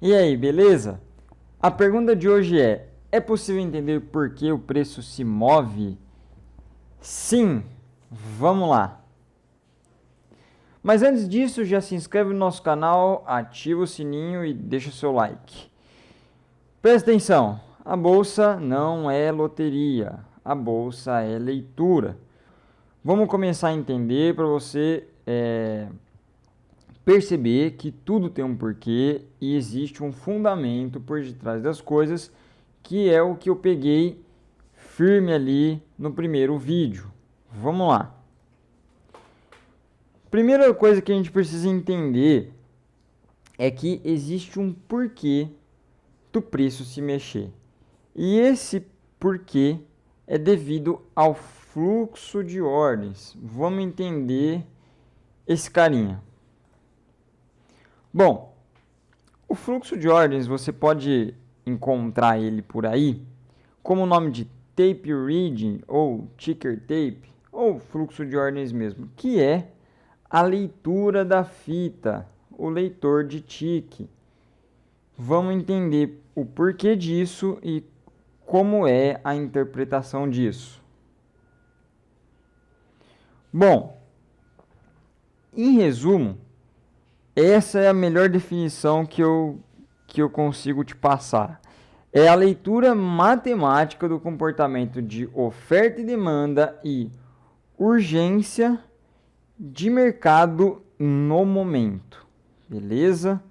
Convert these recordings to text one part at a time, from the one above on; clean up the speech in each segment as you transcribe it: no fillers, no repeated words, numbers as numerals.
E aí, beleza? A pergunta de hoje é possível entender por que o preço se move? Sim, vamos lá. Mas antes disso, já se inscreve no nosso canal, ativa o sininho e deixa o seu like. Presta atenção, a bolsa não é loteria, a bolsa é leitura. Vamos começar a entender para você perceber que tudo tem um porquê e existe um fundamento por detrás das coisas, que é o que eu peguei firme ali no primeiro vídeo. Vamos lá. Primeira coisa que a gente precisa entender é que existe um porquê do preço se mexer. E esse porquê é devido ao fluxo de ordens. Vamos entender esse carinha. Bom, o fluxo de ordens você pode encontrar ele por aí como o nome de tape reading ou ticker tape ou fluxo de ordens mesmo, que é a leitura da fita, o leitor de tique. Vamos entender o porquê disso e como é a interpretação disso. Bom, em resumo, essa é a melhor definição que eu consigo te passar. É a leitura matemática do comportamento de oferta e demanda e urgência de mercado no momento. Beleza?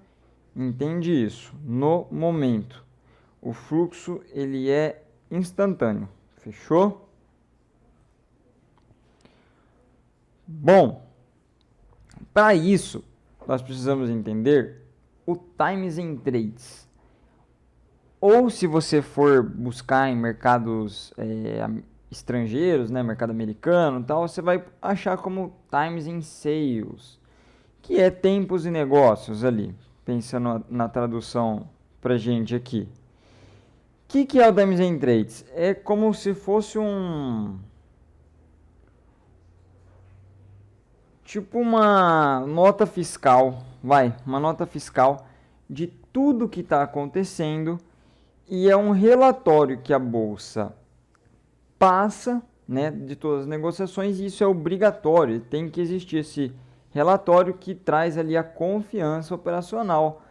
Entende isso? No momento. O fluxo ele é instantâneo. Fechou? Bom, para isso nós precisamos entender o times and trades. Ou se você for buscar em mercados estrangeiros, né, mercado americano e tal, você vai achar como times and sales, que é tempos e negócios ali, pensando na tradução pra gente aqui. O que é o times and trades? É como se fosse tipo uma nota fiscal, uma nota fiscal de tudo que está acontecendo, e é um relatório que a bolsa passa, né, de todas as negociações, e isso é obrigatório, tem que existir esse relatório que traz ali a confiança operacional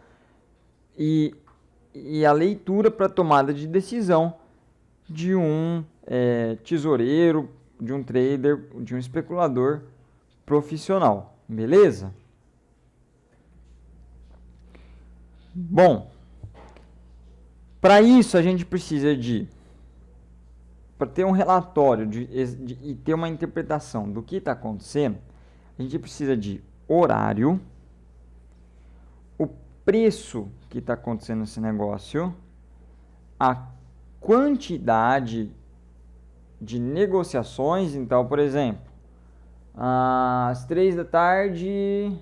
e a leitura para tomada de decisão de um tesoureiro, de um trader, de um especulador profissional, beleza? Bom, para isso a gente precisa para ter um relatório e ter uma interpretação do que está acontecendo, a gente precisa de horário, o preço que está acontecendo nesse negócio, a quantidade de negociações. Então, por exemplo, às 3 da tarde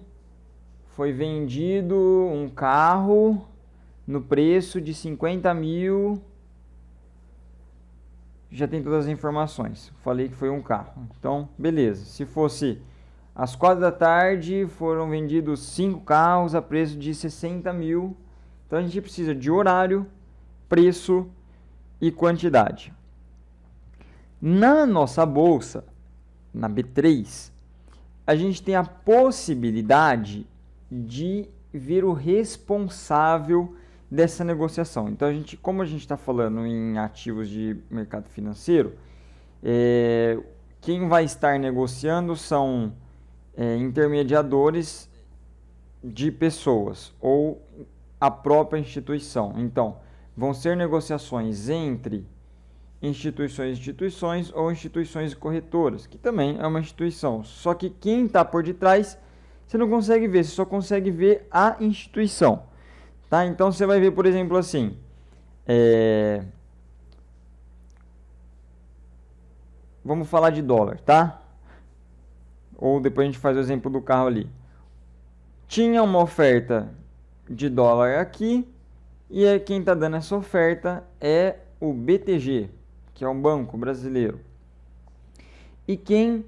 foi vendido um carro no preço de 50 mil. Já tem todas as informações. Falei que foi um carro. Então, beleza. Se fosse às 4 da tarde, foram vendidos 5 carros a preço de 60 mil. Então, a gente precisa de horário, preço e quantidade. Na nossa bolsa, na B3, a gente tem a possibilidade de ver o responsável dessa negociação. Então, como a gente está falando em ativos de mercado financeiro, quem vai estar negociando são intermediadores de pessoas ou a própria instituição. Então, vão ser negociações entre instituições ou instituições corretoras, que também é uma instituição. Só que quem está por detrás, você não consegue ver, você só consegue ver a instituição. Tá? Então você vai ver, por exemplo, assim, vamos falar de dólar, tá? Ou depois a gente faz o exemplo do carro ali. Tinha uma oferta de dólar aqui, e quem está dando essa oferta é o BTG, que é um banco brasileiro. E quem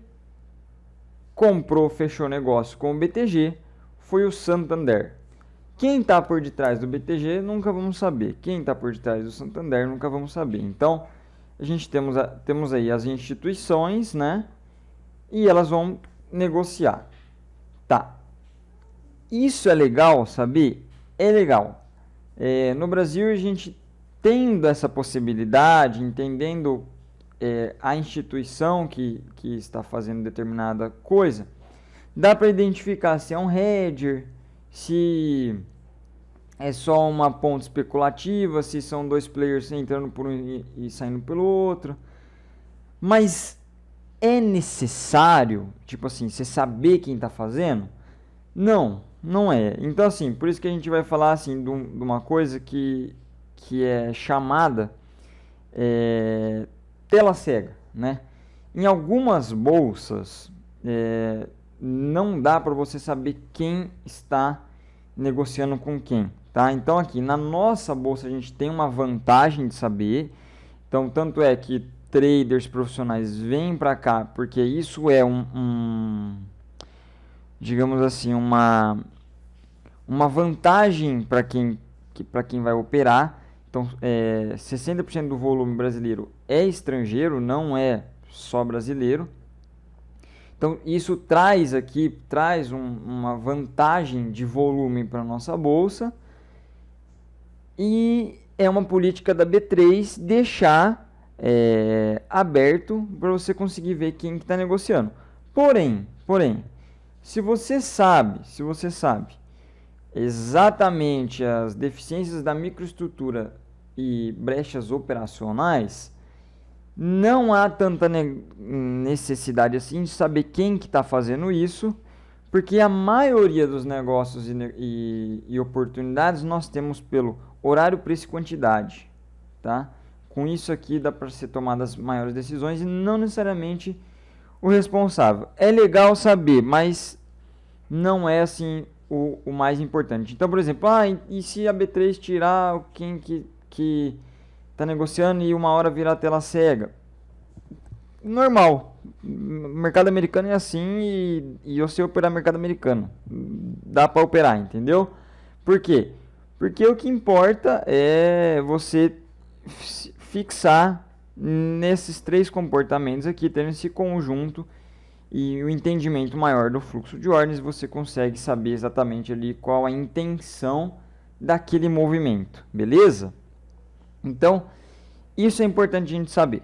comprou, fechou negócio com o BTG foi o Santander. Quem está por detrás do BTG nunca vamos saber. Quem está por detrás do Santander nunca vamos saber. Então, a gente temos aí as instituições, né? E elas vão negociar. Tá. Isso é legal, saber? É legal. No Brasil, a gente tendo essa possibilidade, entendendo a instituição que está fazendo determinada coisa, dá para identificar se é um hedger, se é só uma ponta especulativa, se são dois players entrando por um e saindo pelo outro. Mas é necessário, tipo assim, você saber quem está fazendo? Não, não é. Então, assim, por isso que a gente vai falar assim de uma coisa que é chamada tela cega, né? Em algumas bolsas, não dá para você saber quem está negociando com quem, tá? Então, aqui na nossa bolsa a gente tem uma vantagem de saber. Então, tanto é que traders profissionais vêm para cá porque isso é digamos assim, uma vantagem para quem vai operar. Então, 60% do volume brasileiro é estrangeiro, não é só brasileiro. Então, isso traz uma vantagem de volume para a nossa bolsa. E é uma política da B3 deixar aberto para você conseguir ver quem está negociando. Porém, se você sabe exatamente as deficiências da microestrutura e brechas operacionais, não há tanta necessidade assim de saber quem que está fazendo isso, porque a maioria dos negócios e oportunidades nós temos pelo horário, preço e quantidade, tá? Com isso aqui dá para ser tomadas maiores decisões e não necessariamente o responsável. É legal saber, mas não é assim o mais importante. Então, por exemplo, e se a B3 tirar quem que está negociando e uma hora virar tela cega? Normal. O mercado americano é assim e eu sei operar mercado americano. Dá para operar, entendeu? Por quê? Porque o que importa é você fixar nesses três comportamentos aqui, tendo esse conjunto e o entendimento maior do fluxo de ordens, você consegue saber exatamente ali qual a intenção daquele movimento, beleza? Então, isso é importante a gente saber.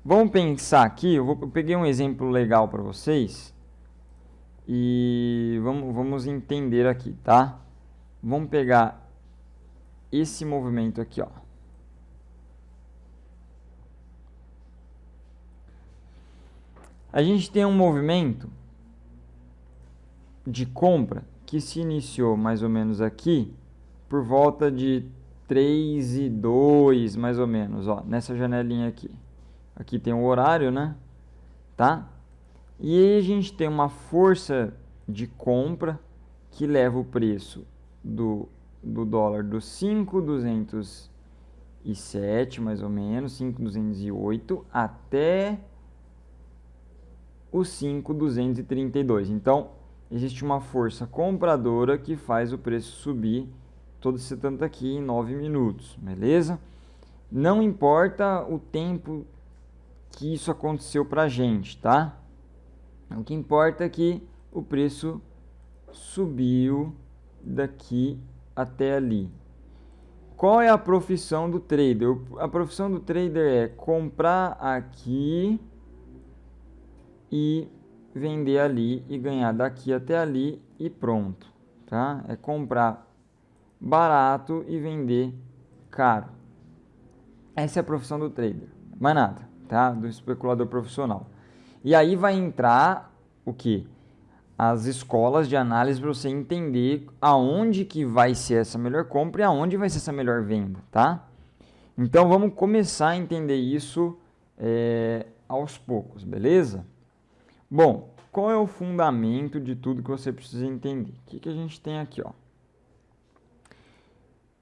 Vamos pensar aqui, eu peguei um exemplo legal para vocês e vamos entender aqui, tá? Vamos pegar esse movimento aqui, ó. A gente tem um movimento de compra que se iniciou mais ou menos aqui por volta de 3:02, mais ou menos, ó, nessa janelinha aqui. Aqui tem o horário, né? Tá? E aí a gente tem uma força de compra que leva o preço do dólar dos 5.207, mais ou menos, 5.208 até os 5.232. Então, existe uma força compradora que faz o preço subir todo esse tanto aqui em 9 minutos, beleza? Não importa o tempo que isso aconteceu pra gente, tá? O que importa é que o preço subiu daqui até ali. Qual é a profissão do trader? A profissão do trader é comprar aqui e vender ali e ganhar daqui até ali e pronto, tá? É comprar barato e vender caro. Essa é a profissão do trader, mais nada, tá? Do especulador profissional. E aí vai entrar o que? As escolas de análise para você entender aonde que vai ser essa melhor compra e aonde vai ser essa melhor venda, tá? Então vamos começar a entender isso aos poucos, beleza? Bom, qual é o fundamento de tudo que você precisa entender? O que a gente tem aqui, ó?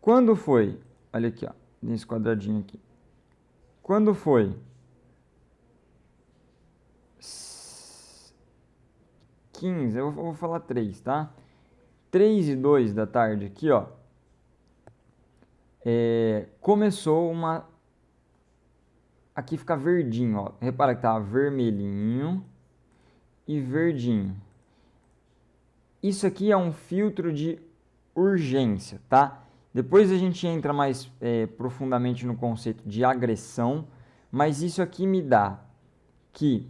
Quando foi? Olha aqui, ó, nesse quadradinho aqui. Quando foi 15, eu vou falar 3, tá? 3:02 da tarde aqui, ó, começou uma... Aqui fica verdinho, ó. Repara que tá vermelhinho e verdinho. Isso aqui é um filtro de urgência, tá? Depois a gente entra mais profundamente no conceito de agressão, mas isso aqui me dá que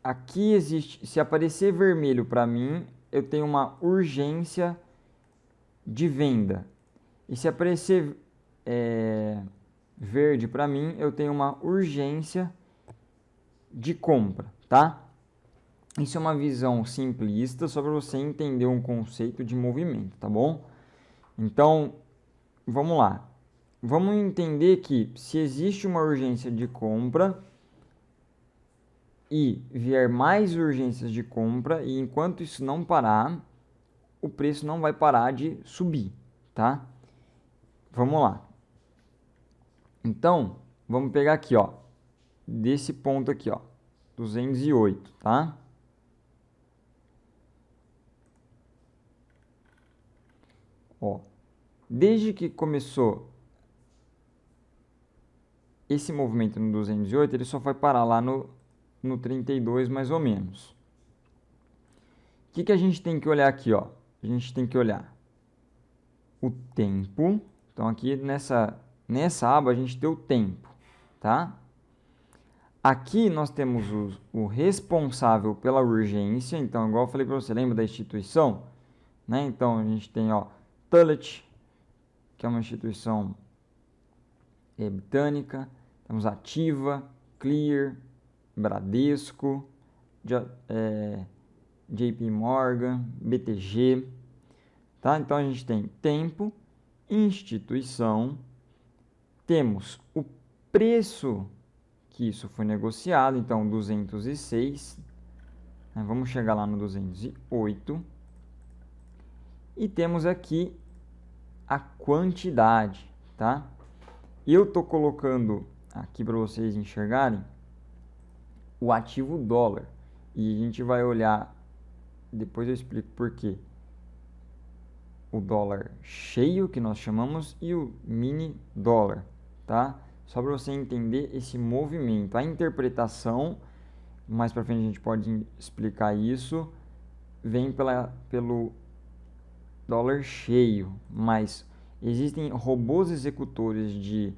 aqui existe, se aparecer vermelho para mim, eu tenho uma urgência de venda. E se aparecer verde para mim, eu tenho uma urgência de compra, tá? Isso é uma visão simplista, só para você entender um conceito de movimento, tá bom? Então, vamos lá. Vamos entender que se existe uma urgência de compra e vier mais urgências de compra, e enquanto isso não parar, o preço não vai parar de subir, tá? Vamos lá. Então, vamos pegar aqui, ó, desse ponto aqui, ó, 208, tá? Ó, desde que começou esse movimento no 208, ele só vai parar lá no 32 mais ou menos. O que a gente tem que olhar aqui, ó? A gente tem que olhar o tempo. Então aqui nessa aba a gente tem o tempo, tá? Aqui nós temos o responsável pela urgência. Então, igual eu falei para você, lembra da instituição? Né? Então a gente tem, ó, Tullet, que é uma instituição britânica. Temos Ativa, Clear, Bradesco, JP Morgan, BTG, tá? Então a gente tem tempo, instituição, temos o preço que isso foi negociado, então 206, né? Vamos chegar lá no 208, e temos aqui a quantidade, tá? Eu tô colocando aqui para vocês enxergarem o ativo dólar, e a gente vai olhar, depois eu explico por quê, o dólar cheio, que nós chamamos, e o mini dólar, tá? Só para você entender esse movimento. A interpretação, mais para frente a gente pode explicar isso, vem pelo dólar cheio, mas existem robôs executores de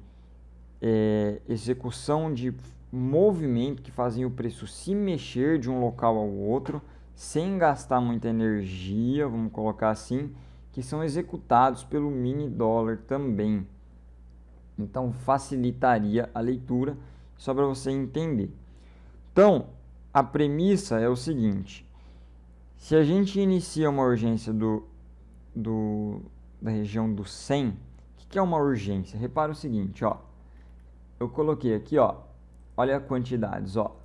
execução de movimento que fazem o preço se mexer de um local ao outro sem gastar muita energia, vamos colocar assim, que são executados pelo mini dólar também. Então facilitaria a leitura, só para você entender. Então a premissa é o seguinte: se a gente inicia uma urgência da região do 100, o que é uma urgência? Repara o seguinte, ó, eu coloquei aqui, ó, olha as quantidades, ó.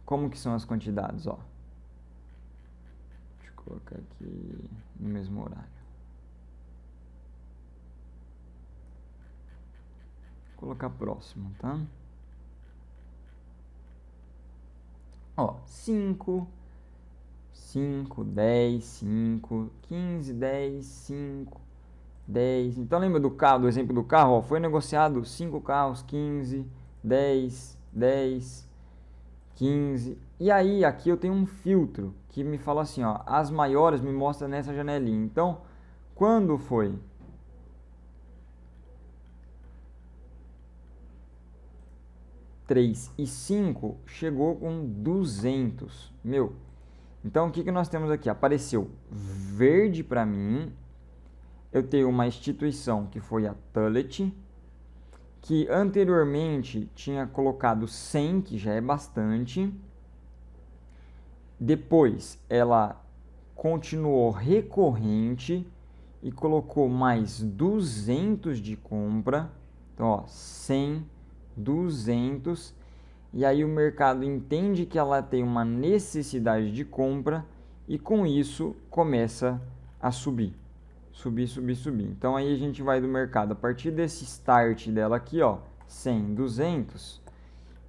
Como que são as quantidades, ó? Deixa eu colocar aqui no mesmo horário. Vou colocar próximo, tá? Ó, 5, 10, 5, 15, 10, 5, 10. Então lembra do exemplo do carro? Ó, foi negociado 5 carros, 15, 10, 10, 15. E aí aqui eu tenho um filtro que me fala assim, ó, as maiores me mostra nessa janelinha. Então, quando foi 3 e 5, chegou com 200. Meu, então o que nós temos aqui? Apareceu verde para mim. Eu tenho uma instituição que foi a Tullet, que anteriormente tinha colocado 100, que já é bastante. Depois ela continuou recorrente e colocou mais 200 de compra. Então, ó, 100, 200. E aí o mercado entende que ela tem uma necessidade de compra e com isso começa a subir. Subir, subir, subir. Então aí a gente vai do mercado, a partir desse start dela aqui, ó, 100, 200,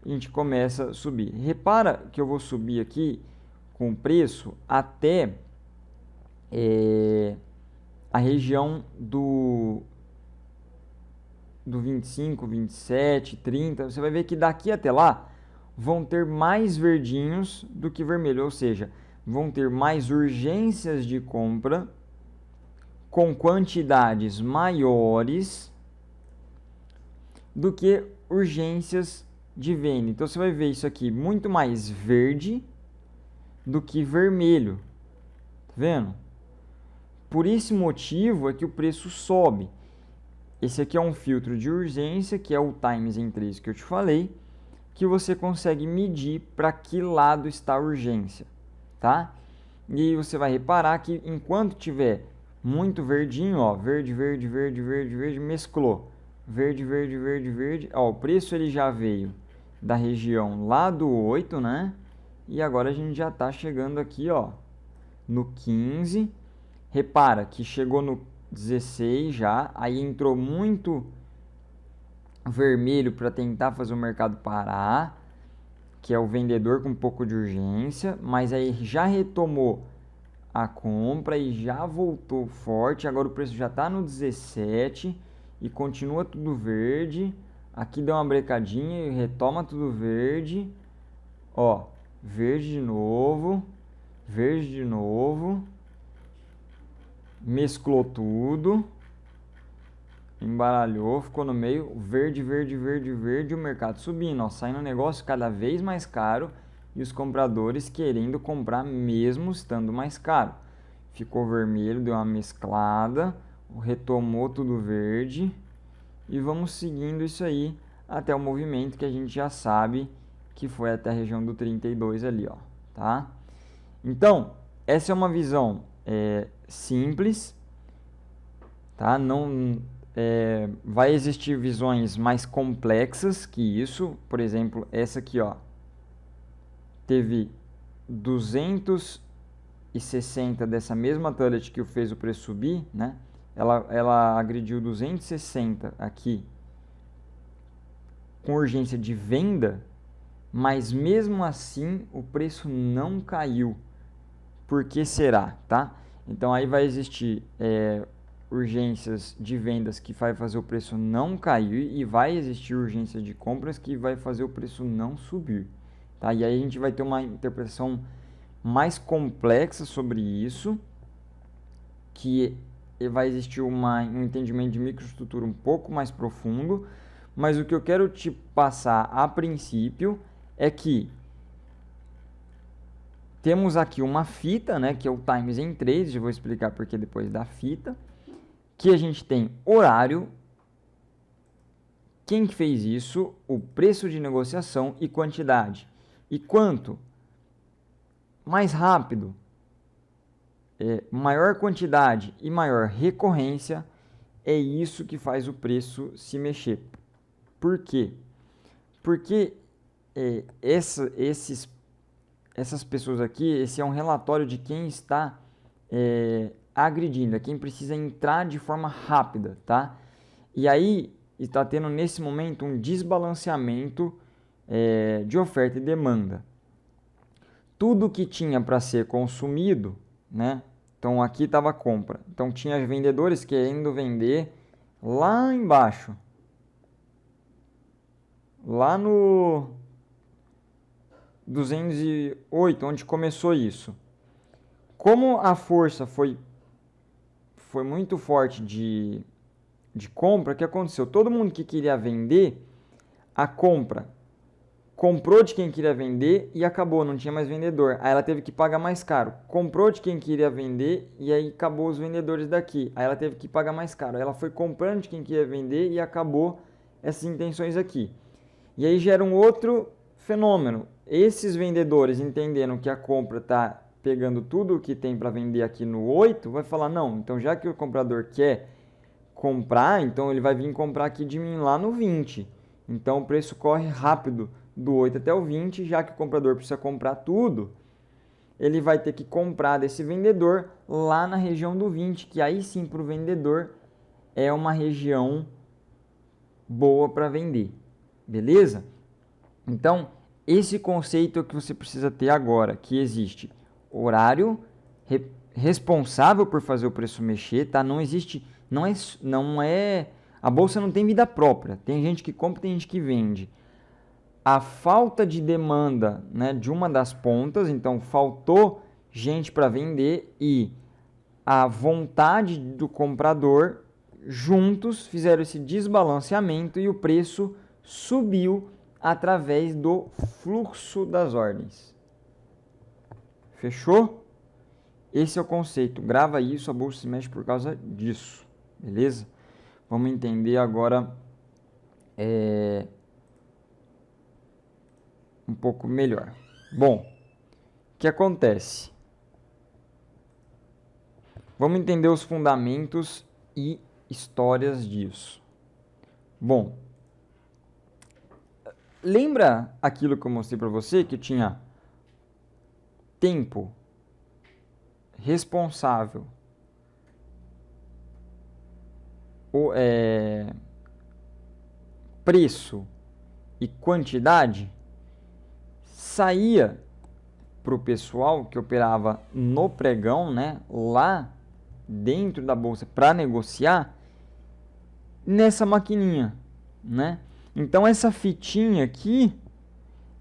a gente começa a subir. Repara que eu vou subir aqui com o preço até a região do 25, 27, 30, você vai ver que daqui até lá vão ter mais verdinhos do que vermelho, ou seja, vão ter mais urgências de compra com quantidades maiores do que urgências de venda. Então você vai ver isso aqui muito mais verde do que vermelho, tá vendo? Por esse motivo é que o preço sobe. Esse aqui é um filtro de urgência, que é o times em 3 que eu te falei, que você consegue medir para que lado está a urgência, tá? E aí você vai reparar que enquanto tiver muito verdinho, ó, verde, verde, verde, verde, verde, mesclou. Verde, verde, verde, verde. Ó, o preço ele já veio da região lá do 8, né? E agora a gente já está chegando aqui, ó, no 15. Repara que chegou no 16 já, aí entrou muito vermelho para tentar fazer o mercado parar, que é o vendedor com um pouco de urgência, mas aí já retomou a compra e já voltou forte. Agora o preço já está no 17 e continua tudo verde. Aqui dá uma brecadinha e retoma tudo verde. Ó, verde de novo, verde de novo. Mesclou tudo, embaralhou, ficou no meio, verde, verde, verde, verde, o mercado subindo, ó, saindo um negócio cada vez mais caro e os compradores querendo comprar mesmo estando mais caro. Ficou vermelho, deu uma mesclada, retomou tudo verde e vamos seguindo isso aí até o movimento que a gente já sabe que foi até a região do 32 ali, ó, tá? Então, essa é uma visão simples, tá? Não vai existir visões mais complexas que isso. Por exemplo, essa aqui, ó, teve 260 dessa mesma tullet que fez o preço subir, né? Ela agrediu 260 aqui com urgência de venda, mas mesmo assim o preço não caiu. Por que será, tá? Então aí vai existir urgências de vendas que vai fazer o preço não cair e vai existir urgência de compras que vai fazer o preço não subir, tá? E aí a gente vai ter uma interpretação mais complexa sobre isso, que vai existir um entendimento de microestrutura um pouco mais profundo, mas o que eu quero te passar a princípio é que temos aqui uma fita, né, que é o times em 3, eu vou explicar porque depois da fita, que a gente tem horário, quem que fez isso, o preço de negociação e quantidade. E quanto mais rápido, maior quantidade e maior recorrência, é isso que faz o preço se mexer. Por quê? Porque essas pessoas aqui, esse é um relatório de quem está agredindo, é quem precisa entrar de forma rápida, tá? E aí está tendo nesse momento um desbalanceamento de oferta e demanda. Tudo que tinha para ser consumido, né? Então aqui estava a compra. Então tinha vendedores querendo vender lá embaixo, lá no 208, onde começou isso. Como a força foi muito forte de compra, o que aconteceu? Todo mundo que queria vender, a compra comprou de quem queria vender e acabou, não tinha mais vendedor. Aí ela teve que pagar mais caro. Comprou de quem queria vender e aí acabou os vendedores daqui. Aí ela teve que pagar mais caro. Aí ela foi comprando de quem queria vender e acabou essas intenções aqui. E aí gera um outro fenômeno. Esses vendedores entendendo que a compra está pegando tudo o que tem para vender aqui no 8, vai falar, não, então já que o comprador quer comprar, então ele vai vir comprar aqui de mim lá no 20. Então o preço corre rápido do 8 até o 20, já que o comprador precisa comprar tudo, ele vai ter que comprar desse vendedor lá na região do 20, que aí sim para o vendedor é uma região boa para vender. Beleza? Então, esse conceito é o que você precisa ter agora, que existe horário, responsável por fazer o preço mexer, tá? Não existe, não é, a bolsa não tem vida própria. Tem gente que compra, tem gente que vende. A falta de demanda, né, de uma das pontas, então faltou gente para vender e a vontade do comprador juntos fizeram esse desbalanceamento e o preço subiu através do fluxo das ordens. Fechou? Esse é o conceito. Grava isso, a bolsa se mexe por causa disso. Beleza? Vamos entender agora um pouco melhor. Bom, o que acontece? Vamos entender os fundamentos e histórias disso. Bom, lembra aquilo que eu mostrei para você que tinha tempo, responsável, preço e quantidade? Saía para o pessoal que operava no pregão, né, lá dentro da bolsa para negociar nessa maquininha, né? Então essa fitinha aqui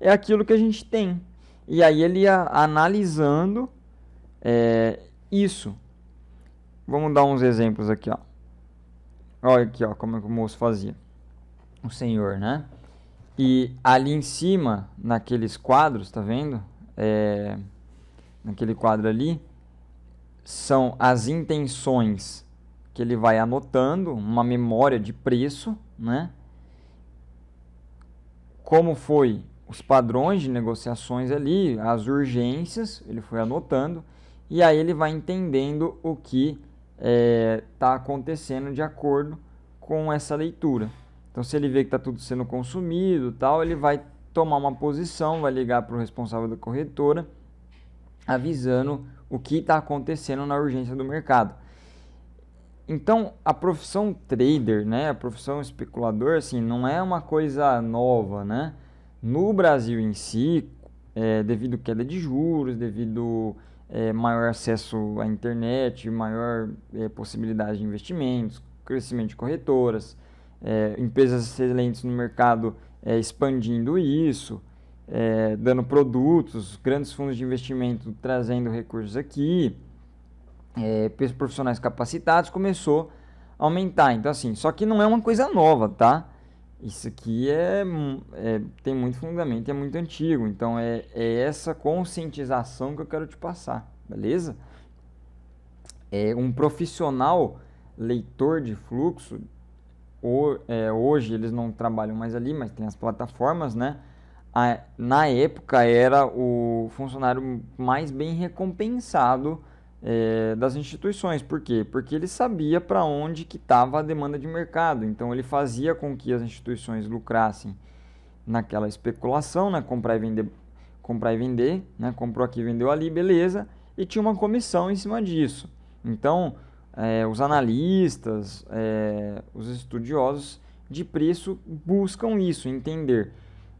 é aquilo que a gente tem. E aí ele ia analisando isso. Vamos dar uns exemplos aqui, ó. Olha aqui, ó, como é que o moço fazia. O senhor, né? E ali em cima, naqueles quadros, tá vendo? Naquele quadro ali, são as intenções que ele vai anotando, uma memória de preço, né? Como foi os padrões de negociações ali, as urgências, ele foi anotando, e aí ele vai entendendo o que está acontecendo de acordo com essa leitura. Então, se ele vê que está tudo sendo consumido, tal, ele vai tomar uma posição, vai ligar para o responsável da corretora, avisando o que está acontecendo na urgência do mercado. Então, a profissão trader, né, a profissão especulador, assim, não é uma coisa nova, né? No Brasil em si, devido à queda de juros, devido maior acesso à internet, maior possibilidade de investimentos, crescimento de corretoras, empresas excelentes no mercado expandindo isso, dando produtos, grandes fundos de investimento trazendo recursos aqui, profissionais capacitados, começou a aumentar. Então, assim, só que não é uma coisa nova, tá? Isso aqui tem muito fundamento, é muito antigo. Então, é essa conscientização que eu quero te passar, beleza? Um profissional leitor de fluxo, hoje eles não trabalham mais ali, mas tem as plataformas, né? Na época era o funcionário mais bem recompensado das instituições. Por quê? Porque ele sabia para onde que estava a demanda de mercado. Então ele fazia com que as instituições lucrassem naquela especulação, né? Comprar e vender, né? Comprou aqui, vendeu ali, beleza, e tinha uma comissão em cima disso. Então os analistas, os estudiosos de preço buscam isso, entender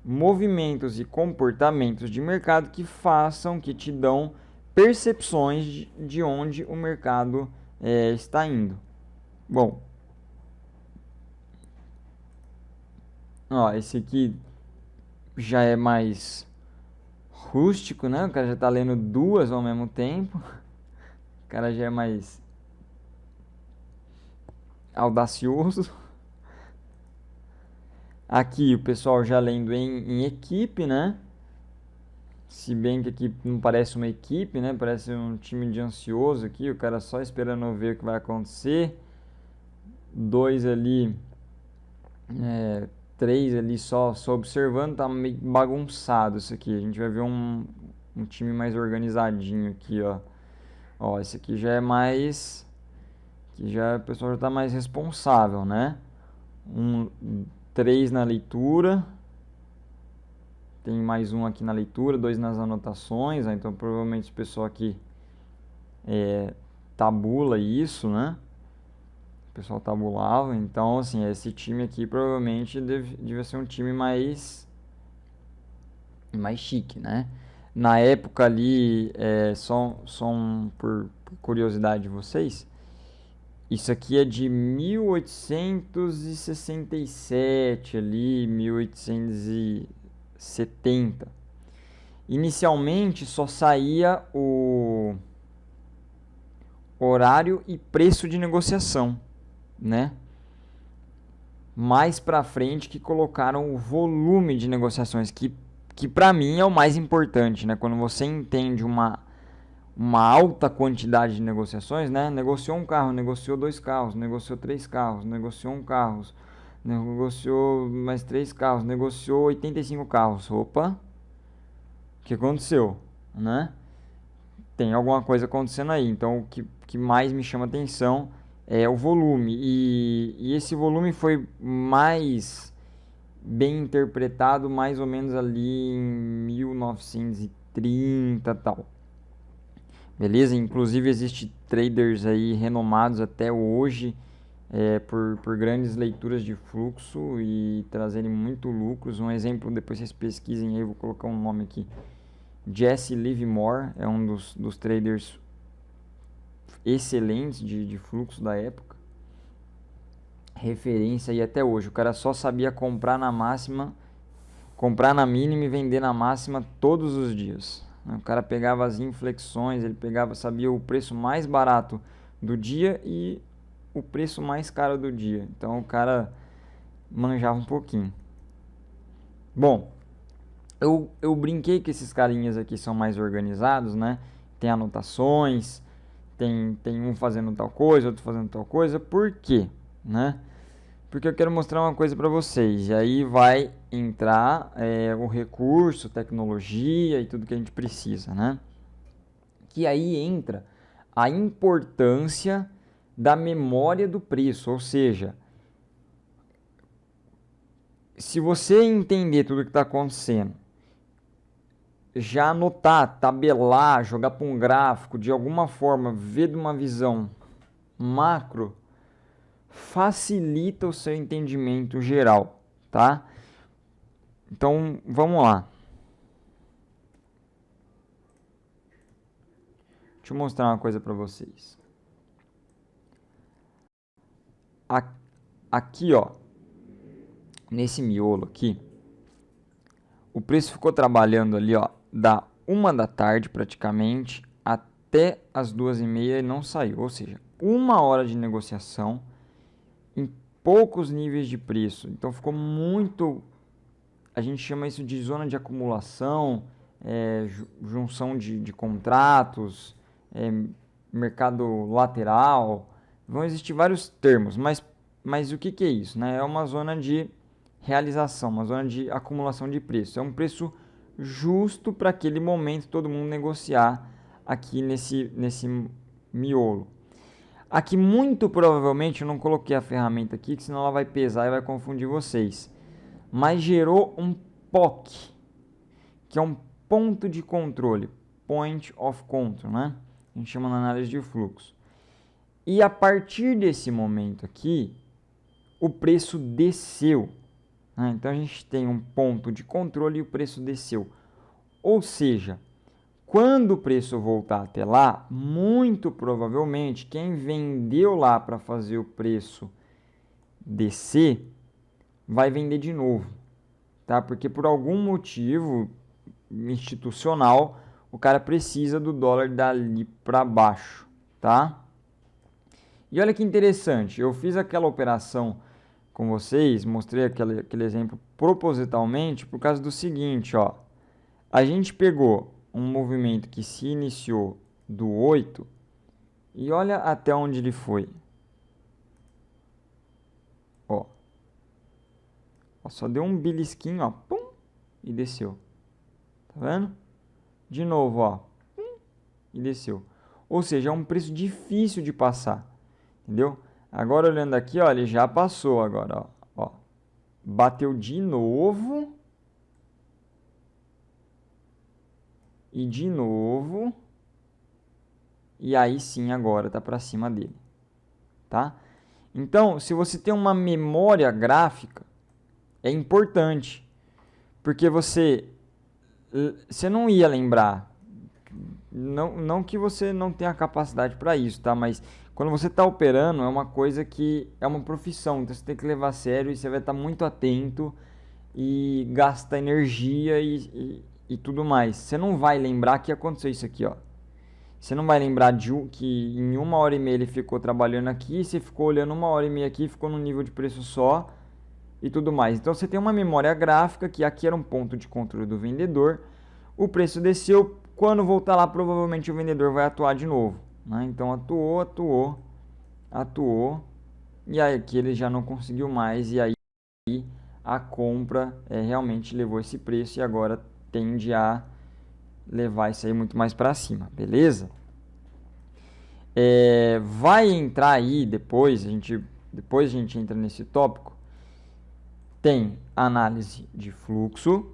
movimentos e comportamentos de mercado que te dão percepções de onde o mercado está indo. Bom, ó, esse aqui já é mais rústico, né? O cara já está lendo duas ao mesmo tempo. O cara já é mais audacioso. Aqui o pessoal já lendo em equipe, né? Se bem que aqui não parece uma equipe, né? Parece um time de ansioso aqui, o cara só esperando ver o que vai acontecer. Dois ali, três ali só observando, tá meio bagunçado isso aqui. A gente vai ver um time mais organizadinho aqui, ó. Ó, esse aqui já é mais... Aqui já o pessoal já tá mais responsável, né? 3 na leitura. Tem mais um aqui na leitura, 2 nas anotações, né? Então provavelmente o pessoal aqui tabula isso, né? O pessoal tabulava, então assim, esse time aqui provavelmente devia ser um time mais chique, né? Na época ali, só por por curiosidade de vocês, isso aqui é de 1867 ali, 1870. Inicialmente só saía o horário e preço de negociação, né? Mais pra frente que colocaram o volume de negociações, que para mim é o mais importante, né? Quando você entende uma alta quantidade de negociações, né? Negociou um carro, negociou 2 carros, negociou 3 carros, negociou um carro, negociou mais 3 carros, negociou 85 carros. Opa, o que aconteceu, né? Tem alguma coisa acontecendo aí. Então, o que mais me chama atenção é o volume. E esse volume foi mais bem interpretado mais ou menos ali em 1930 e tal. Beleza? Inclusive existe traders aí renomados até hoje por grandes leituras de fluxo e trazerem muito lucros. Um exemplo, depois vocês pesquisem aí, vou colocar um nome aqui. Jesse Livermore é um dos traders excelentes de fluxo da época. Referência aí até hoje. O cara só sabia comprar na máxima, comprar na mínima e vender na máxima todos os dias. O cara pegava as inflexões, ele sabia o preço mais barato do dia e o preço mais caro do dia. Então o cara manjava um pouquinho. Bom, eu brinquei que esses carinhas aqui são mais organizados, né? Tem anotações, tem um fazendo tal coisa, outro fazendo tal coisa. Por quê? Né? Porque eu quero mostrar uma coisa para vocês. E aí vai entrar o recurso, tecnologia e tudo que a gente precisa, né? Que aí entra a importância da memória do preço. Ou seja, se você entender tudo que está acontecendo, já anotar, tabelar, jogar para um gráfico, de alguma forma, ver de uma visão macro, facilita o seu entendimento geral, tá? Então, vamos lá. Deixa eu mostrar uma coisa para vocês. Aqui, ó, nesse miolo aqui, o preço ficou trabalhando ali, ó, da 1 da tarde praticamente até as 2h30 e não saiu. Ou seja, 1 hora de negociação em poucos níveis de preço. Então ficou muito, a gente chama isso de zona de acumulação, junção de contratos, mercado lateral. Vão existir vários termos, mas o que é isso? Né? É uma zona de realização, uma zona de acumulação de preço. É um preço justo para aquele momento todo mundo negociar aqui nesse miolo. Aqui muito provavelmente eu não coloquei a ferramenta aqui, que senão ela vai pesar e vai confundir vocês. Mas gerou um POC, que é um ponto de controle, Point of Control, né? A gente chama na análise de fluxo. E a partir desse momento aqui, o preço desceu. Né? Então a gente tem um ponto de controle e o preço desceu. Ou seja, quando o preço voltar até lá, muito provavelmente quem vendeu lá para fazer o preço descer, vai vender de novo, tá? Porque por algum motivo institucional, o cara precisa do dólar dali para baixo, tá? E olha que interessante, eu fiz aquela operação com vocês, mostrei aquele exemplo propositalmente por causa do seguinte, ó. A gente pegou um movimento que se iniciou do 8 e olha até onde ele foi. Ó, só deu um belisquinho, ó, pum, e desceu. Tá vendo? De novo, ó, pum, e desceu. Ou seja, é um preço difícil de passar, entendeu? Agora olhando aqui, ó, ele já passou agora, ó. Bateu de novo. E de novo. E aí sim agora tá para cima dele, tá? Então, se você tem uma memória gráfica, é importante, porque você não ia lembrar não que você não tenha capacidade para isso, tá? Mas quando você está operando, é uma coisa que é uma profissão, então você tem que levar a sério e você vai estar muito atento e gasta energia e tudo mais. Você não vai lembrar que aconteceu isso aqui, ó. Você não vai lembrar que em 1 hora e meia ele ficou trabalhando aqui, você ficou olhando 1 hora e meia aqui, ficou num nível de preço só e tudo mais. Então você tem uma memória gráfica que aqui era um ponto de controle do vendedor. O preço desceu, quando voltar lá provavelmente o vendedor vai atuar de novo, né? Então atuou e aí aqui ele já não conseguiu mais e aí a compra realmente levou esse preço e agora tende a levar isso aí muito mais para cima, beleza? Vai entrar aí depois a gente entra nesse tópico. Tem análise de fluxo,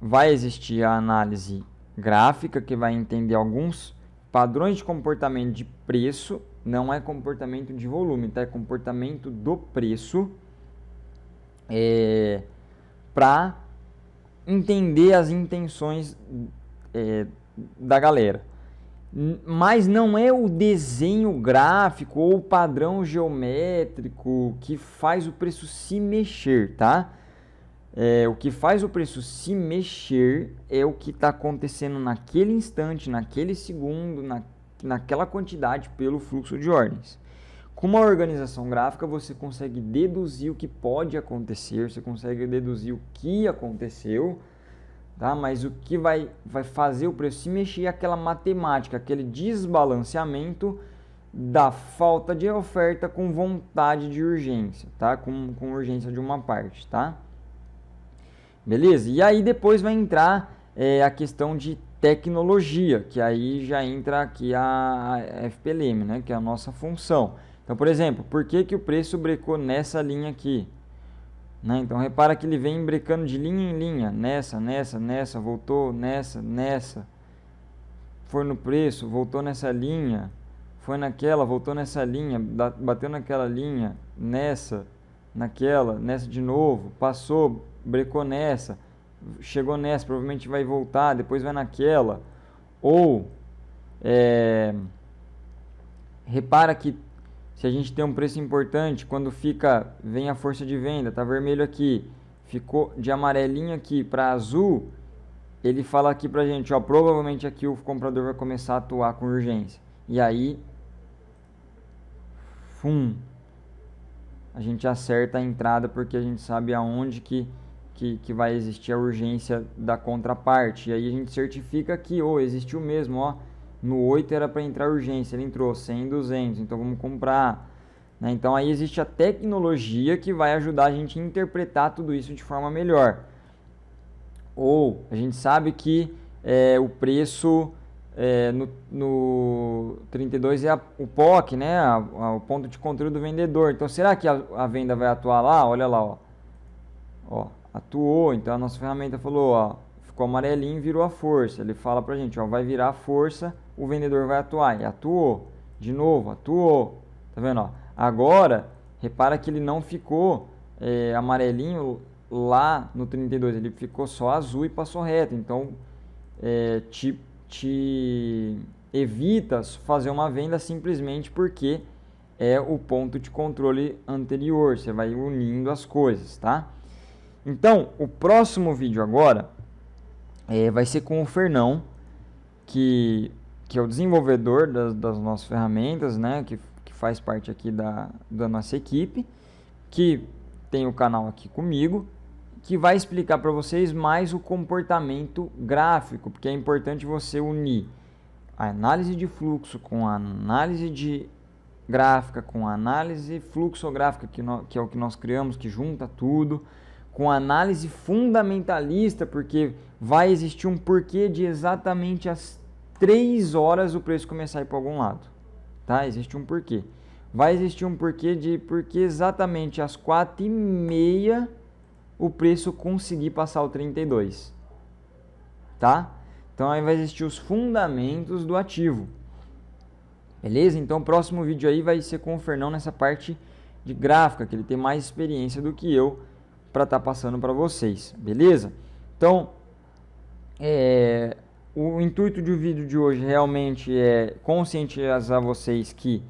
vai existir a análise gráfica que vai entender alguns padrões de comportamento de preço, não é comportamento de volume, tá? É comportamento do preço, para entender as intenções da galera. Mas não é o desenho gráfico ou o padrão geométrico que faz o preço se mexer, tá? O que faz o preço se mexer é o que está acontecendo naquele instante, naquele segundo, naquela quantidade pelo fluxo de ordens. Com uma organização gráfica você consegue deduzir o que pode acontecer, você consegue deduzir o que aconteceu, tá? Mas o que vai fazer o preço se mexer é aquela matemática, aquele desbalanceamento da falta de oferta com vontade de urgência, tá? Com urgência de uma parte, tá? Beleza? E aí depois vai entrar a questão de tecnologia, que aí já entra aqui a FPLM, né? Que é a nossa função. Então, por exemplo, por que o preço brecou nessa linha aqui? Né? Então, repara que ele vem brecando de linha em linha, nessa, voltou nessa, foi no preço, voltou nessa linha, foi naquela, voltou nessa linha, bateu naquela linha, naquela, nessa de novo, passou, brecou nessa, chegou nessa, provavelmente vai voltar, depois vai naquela. Ou, repara que se a gente tem um preço importante, quando vem a força de venda, tá vermelho aqui, ficou de amarelinho aqui para azul, ele fala aqui pra gente, ó, provavelmente aqui o comprador vai começar a atuar com urgência. E aí, a gente acerta a entrada porque a gente sabe aonde que vai existir a urgência da contraparte. E aí a gente certifica que, existiu mesmo, ó. No 8 era para entrar urgência, ele entrou 100, 200, então vamos comprar. Né? Então aí existe a tecnologia que vai ajudar a gente a interpretar tudo isso de forma melhor. Ou a gente sabe que o preço no 32 é o POC, né? O ponto de controle do vendedor. Então será que a venda vai atuar lá? Olha lá, ó, atuou. Então a nossa ferramenta falou, ó, ficou amarelinho e virou a força. Ele fala pra gente, ó, vai virar a força, o vendedor vai atuar. E atuou. De novo, atuou. Tá vendo, ó? Agora, repara que ele não ficou amarelinho lá no 32. Ele ficou só azul e passou reto. Então, te evita fazer uma venda simplesmente porque é o ponto de controle anterior. Você vai unindo as coisas, tá? Então, o próximo vídeo agora vai ser com o Fernão, que é o desenvolvedor das nossas ferramentas, né? Que faz parte aqui da nossa equipe, que tem o canal aqui comigo, que vai explicar para vocês mais o comportamento gráfico, porque é importante você unir a análise de fluxo com a análise de gráfica, com a análise fluxográfica, que é o que nós criamos, que junta tudo, com a análise fundamentalista, porque vai existir um porquê de exatamente às 3 horas o preço começar a ir para algum lado, tá? Existe um porquê. Vai existir um porquê porque exatamente às 4h30 o preço conseguir passar o 32, tá? Então aí vai existir os fundamentos do ativo, beleza? Então o próximo vídeo aí vai ser com o Fernão nessa parte de gráfica, que ele tem mais experiência do que eu para estar passando para vocês, beleza? Então, o intuito do vídeo de hoje realmente é conscientizar vocês que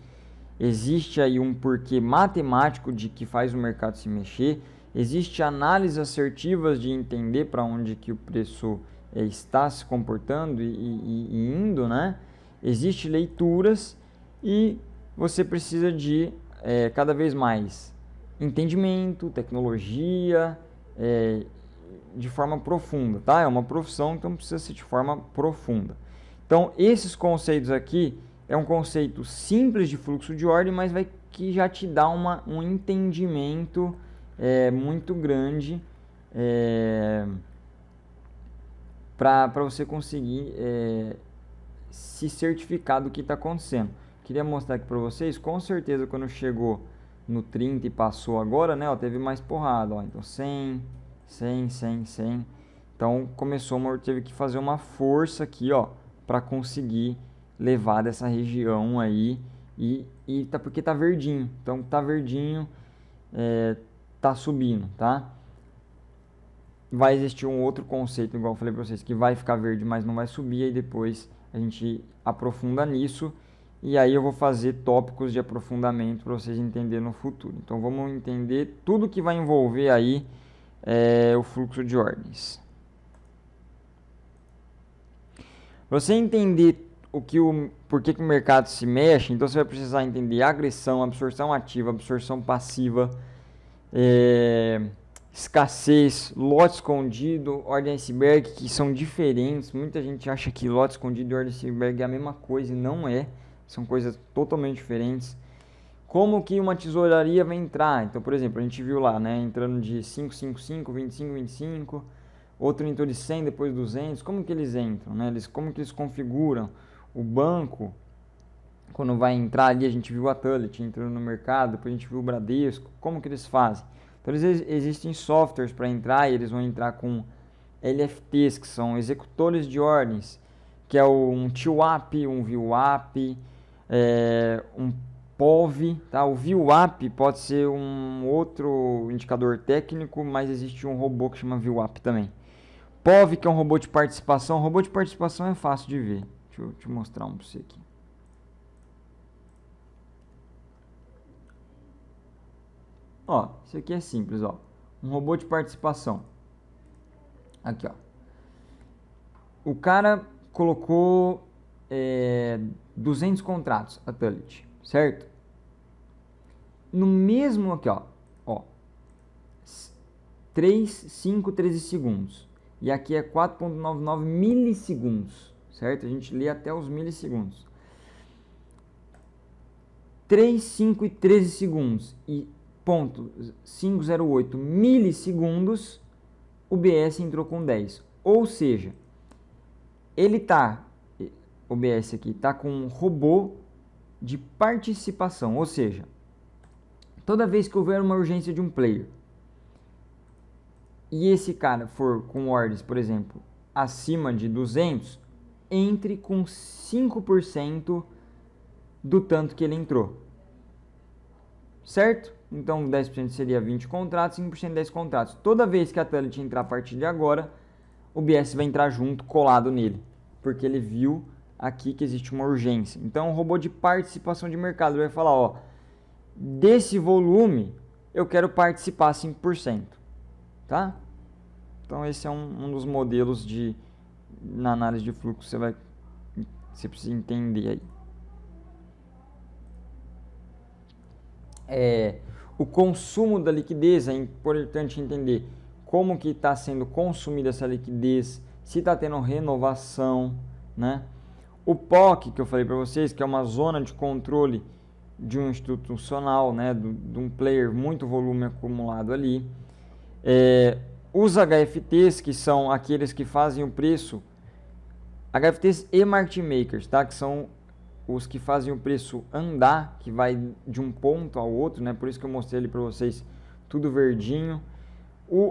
existe aí um porquê matemático de que faz o mercado se mexer, existe análises assertivas de entender para onde que o preço está se comportando e indo, né? Existe leituras e você precisa de cada vez mais entendimento, tecnologia, de forma profunda, tá? É uma profissão, então precisa ser de forma profunda. Então, esses conceitos aqui é um conceito simples de fluxo de ordem, mas que já te dá um entendimento muito grande para você conseguir se certificar do que está acontecendo. Queria mostrar aqui para vocês, com certeza quando chegou no 30 e passou agora, né, ó, teve mais porrada, ó, então 100, 100, 100, 100. Então teve que fazer uma força aqui, ó, para conseguir levar dessa região aí e tá porque tá verdinho. Então tá verdinho, tá subindo, tá? Vai existir um outro conceito, igual eu falei para vocês, que vai ficar verde, mas não vai subir, aí depois a gente aprofunda nisso. E aí eu vou fazer tópicos de aprofundamento para vocês entenderem no futuro. Então vamos entender tudo que vai envolver aí o fluxo de ordens. Você entender por que o mercado se mexe, então você vai precisar entender agressão, absorção ativa, absorção passiva, escassez, lote escondido, ordem iceberg, que são diferentes. Muita gente acha que lote escondido e ordem iceberg é a mesma coisa e não é. São coisas totalmente diferentes. Como que uma tesouraria vai entrar? Então, por exemplo, a gente viu lá, né, entrando de 555, 25, 25, outro entrou de 100, depois 200. Como que eles entram, né? Como que eles configuram? O banco, quando vai entrar ali, a gente viu a Tullet entrando no mercado, depois a gente viu o Bradesco. Como que eles fazem? Então, existem softwares para entrar e eles vão entrar com LFTs, que são executores de ordens, que é um TWAP, um VWAP, um POV, tá? O VWAP pode ser um outro indicador técnico, mas existe um robô que chama VWAP também. POV, que é um robô de participação. O robô de participação é fácil de ver. Deixa eu te mostrar um para você aqui. Ó, isso aqui é simples, ó. Um robô de participação. Aqui, ó. O cara colocou 200 contratos, a Tullet, certo? No mesmo aqui, ó, 3, 5, 13 segundos. E aqui é 4.99 milissegundos, certo? A gente lê até os milissegundos. 3, 5 e 13 segundos e 0.508 milissegundos, o BS entrou com 10. Ou seja, o BS aqui tá com um robô de participação, ou seja, toda vez que houver uma urgência de um player e esse cara for com ordens, por exemplo, acima de 200, entre com 5% do tanto que ele entrou. Certo? Então 10% seria 20 contratos, 5% 10 contratos. Toda vez que a Tullet entrar a partir de agora, o BS vai entrar junto, colado nele, porque ele viu aqui que existe uma urgência. Então o robô de participação de mercado vai falar, ó, desse volume eu quero participar 5%, tá? Então esse é um dos modelos na análise de fluxo você precisa entender aí. O consumo da liquidez, é importante entender como que está sendo consumida essa liquidez, se está tendo renovação, né? O POC, que eu falei para vocês, que é uma zona de controle de um institucional, né, de um player, muito volume acumulado ali. Os HFTs, que são aqueles que fazem o preço, HFTs e market makers, tá? Que são os que fazem o preço andar, que vai de um ponto ao outro, né? Por isso que eu mostrei ali para vocês tudo verdinho.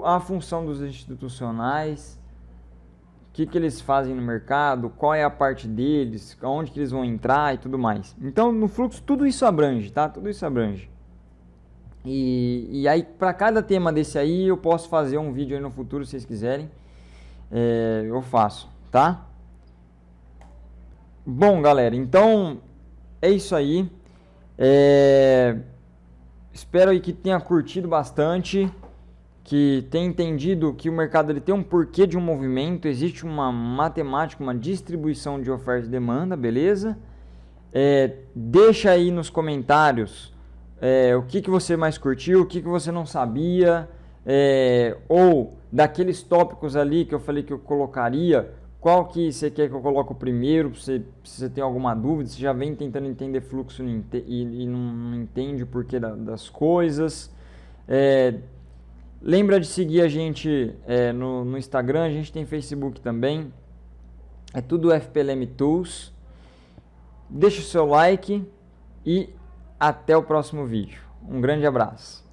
A função dos institucionais, o que eles fazem no mercado, qual é a parte deles, onde que eles vão entrar e tudo mais. Então, no fluxo, tudo isso abrange, tá? Tudo isso abrange. E aí, para cada tema desse aí, eu posso fazer um vídeo aí no futuro, se vocês quiserem. Eu faço, tá? Bom, galera, então é isso aí. É, Espero aí que tenha curtido bastante, que tenha entendido que o mercado ele tem um porquê de um movimento, existe uma matemática, uma distribuição de oferta e demanda, beleza? Deixa aí nos comentários o que você mais curtiu, o que você não sabia, ou daqueles tópicos ali que eu falei que eu colocaria, qual que você quer que eu coloque primeiro, se você tem alguma dúvida, se já vem tentando entender fluxo e não entende o porquê das coisas. É, Lembra de seguir a gente no Instagram, a gente tem Facebook também, é tudo FPLM Tools. Deixa o seu like e até o próximo vídeo. Um grande abraço.